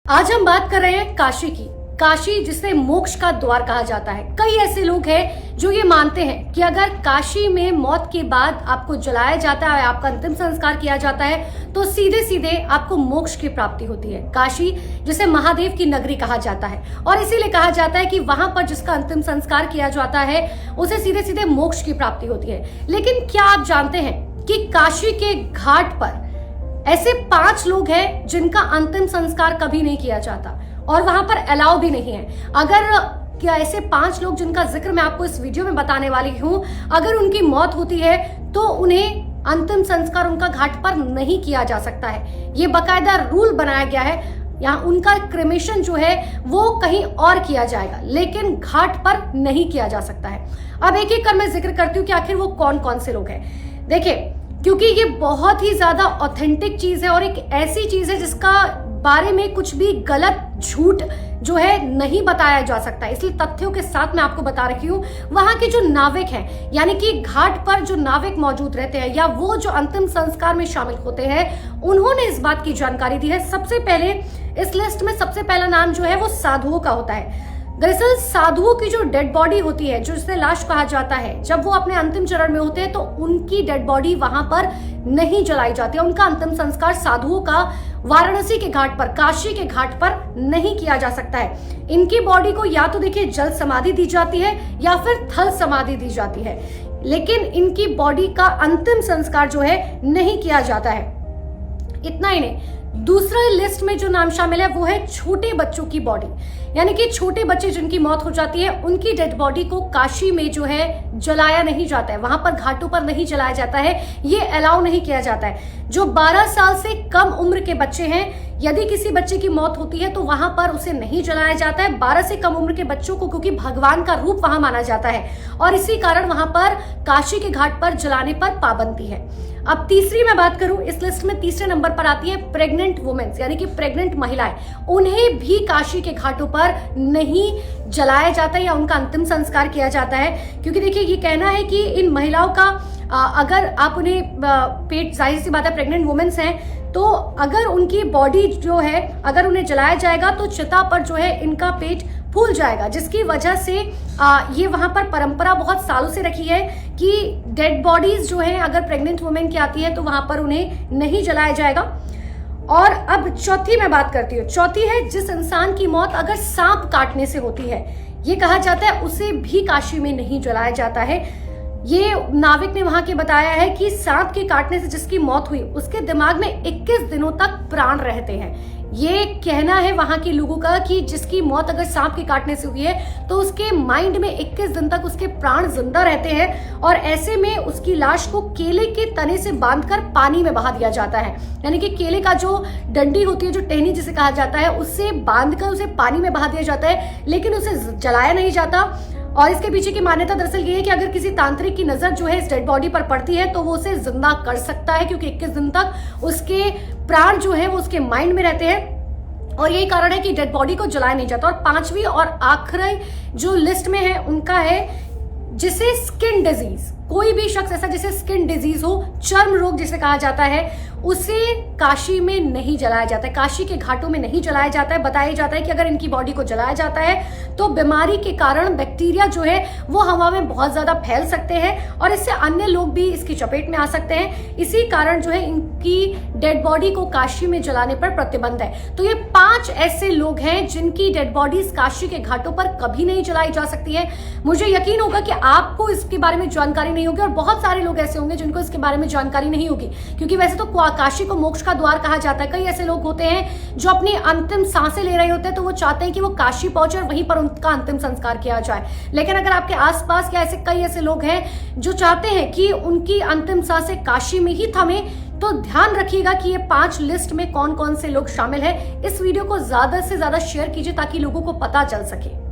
आज हम बात कर रहे हैं काशी की। काशी जिसे मोक्ष का द्वार कहा जाता है। कई ऐसे लोग हैं जो ये मानते हैं कि अगर काशी में मौत के बाद आपको जलाया जाता है, आपका अंतिम संस्कार किया जाता है, तो सीधे सीधे आपको मोक्ष की प्राप्ति होती है। काशी जिसे महादेव की नगरी कहा जाता है और इसीलिए कहा जाता है कि वहां पर जिसका अंतिम संस्कार किया जाता है उसे सीधे सीधे मोक्ष की प्राप्ति होती है। लेकिन क्या आप जानते हैं कि काशी के घाट पर ऐसे 5 लोग हैं जिनका अंतिम संस्कार कभी नहीं किया जाता और वहां पर अलाउ भी नहीं है। अगर क्या ऐसे 5 लोग जिनका जिक्र मैं आपको इस वीडियो में बताने वाली हूं, अगर उनकी मौत होती है तो उन्हें अंतिम संस्कार उनका घाट पर नहीं किया जा सकता है। ये बाकायदा रूल बनाया गया है। यहाँ उनका क्रेमेशन जो है वो कहीं और किया जाएगा, लेकिन घाट पर नहीं किया जा सकता है। अब एक एक कर मैं जिक्र करती हूँ कि आखिर वो कौन कौन से लोग हैं। देखिए, क्योंकि ये बहुत ही ज्यादा ऑथेंटिक चीज है और एक ऐसी चीज है जिसका बारे में कुछ भी गलत झूठ जो है नहीं बताया जा सकता, इसलिए तथ्यों के साथ मैं आपको बता रही हूँ। वहां के जो नाविक हैं, यानी कि घाट पर जो नाविक मौजूद रहते हैं या वो जो अंतिम संस्कार में शामिल होते हैं, उन्होंने इस बात की जानकारी दी है। सबसे पहले इस लिस्ट में सबसे पहला नाम जो है वो साधुओं का होता है। दरअसल साधुओं की जो डेड बॉडी होती है, जो जिसे लाश कहा जाता है, जब वो अपने अंतिम चरण में होते हैं तो उनकी डेड बॉडी वहां पर नहीं जलाई जाती है। उनका अंतिम संस्कार साधुओं का वाराणसी के घाट पर, काशी के घाट पर नहीं किया जा सकता है। इनकी बॉडी को या तो देखिए जल समाधि दी जाती है या फिर थल समाधि दी जाती है, लेकिन इनकी बॉडी का अंतिम संस्कार जो है नहीं किया जाता है। इतना ही नहीं, दूसरा लिस्ट में जो नाम शामिल है वो है छोटे बच्चों की बॉडी, यानी कि छोटे बच्चे जिनकी मौत हो जाती है उनकी डेड बॉडी को काशी में जो है जलाया नहीं जाता है, वहां पर घाटों पर नहीं जलाया जाता है, ये अलाउ नहीं किया जाता है। जो 12 साल से कम उम्र के बच्चे हैं, यदि किसी बच्चे की मौत होती है तो वहां पर उसे नहीं जलाया जाता है। 12 से कम उम्र के बच्चों को, क्योंकि भगवान का रूप वहां माना जाता है और इसी कारण वहां पर काशी के घाट पर जलाने पर पाबंदी है। अब तीसरी मैं बात करूं, इस लिस्ट में तीसरे नंबर पर आती है प्रेग्नेंट वुमेन्स, यानी कि प्रेग्नेंट महिलाएं। उन्हें भी काशी के घाटों पर नहीं जलाया जाता है या उनका अंतिम संस्कार किया जाता है, क्योंकि देखिए ये कहना है कि इन महिलाओं का अगर आप उन्हें पेट, जाहिर सी बात है प्रेग्नेंट वुमेन्स हैं, तो अगर उनकी बॉडी जो है अगर उन्हें जलाया जाएगा तो चिता पर जो है इनका पेट फूल जाएगा, जिसकी वजह से ये वहां पर परंपरा बहुत सालों से रखी है कि डेड बॉडीज जो है अगर प्रेग्नेंट वुमेन की आती है तो वहां पर उन्हें नहीं जलाया जाएगा। और अब चौथी मैं बात करती हूँ। चौथी है जिस इंसान की मौत अगर सांप काटने से होती है, ये कहा जाता है उसे भी काशी में नहीं जलाया जाता है। ये नाविक ने वहां के बताया है कि सांप के काटने से जिसकी मौत हुई उसके दिमाग में 21 दिनों तक प्राण रहते हैं। ये कहना है वहां के लोगों का कि जिसकी मौत अगर सांप के काटने से हुई है तो उसके माइंड में 21 दिन तक उसके प्राण जिंदा रहते हैं और ऐसे में उसकी लाश को केले के तने से बांधकर पानी में बहा दिया जाता है। यानी कि केले का जो डंडी होती है, जो टहनी जिसे कहा जाता है, उससे बांधकर उसे पानी में बहा दिया जाता है, लेकिन उसे जलाया नहीं जाता। और इसके पीछे की मान्यता दरअसल ये है कि अगर किसी तांत्रिक की नजर जो है इस डेड बॉडी पर पड़ती है तो वो उसे जिंदा कर सकता है, क्योंकि 21 दिन तक उसके प्राण जो है वो उसके माइंड में रहते हैं और यही कारण है कि डेड बॉडी को जलाया नहीं जाता। और 5वीं और आखिरी जो लिस्ट में है उनका है जिसे स्किन डिजीज, कोई भी शख्स ऐसा जिसे स्किन डिजीज हो, चर्म रोग जिसे कहा जाता है, उसे काशी में नहीं जलाया जाता है, काशी के घाटों में नहीं जलाया जाता है। बताया जाता है कि अगर इनकी बॉडी को जलाया जाता है तो बीमारी के कारण बैक्टीरिया जो है वो हवा में बहुत ज्यादा फैल सकते हैं और इससे अन्य लोग भी इसकी चपेट में आ सकते हैं। इसी कारण जो है इनकी डेड बॉडी को काशी में जलाने पर प्रतिबंध है। तो ये 5 ऐसे लोग हैं जिनकी डेड बॉडीज काशी के घाटों पर कभी नहीं जलाई जा सकती है। मुझे यकीन होगा कि आपको इसके बारे में जानकारी नहीं होगी और बहुत सारे लोग ऐसे होंगे जिनको इसके बारे में जानकारी नहीं होगी, क्योंकि वैसे तो काशी को मोक्ष का द्वार कहा जाता है। कई ऐसे लोग होते हैं जो अपनी अंतिम सांसें ले रहे होते हैं तो वो चाहते हैं कि वो काशी पहुंचे और वहीं पर उनका अंतिम संस्कार किया जाए। लेकिन अगर आपके आसपास या ऐसे कई ऐसे लोग हैं जो चाहते हैं कि उनकी अंतिम सांसें काशी में ही थमे, तो ध्यान रखिएगा कि ये 5 लिस्ट में कौन कौन से लोग शामिल हैं। इस वीडियो को ज्यादा से ज्यादा शेयर कीजिए ताकि लोगों को पता चल सके।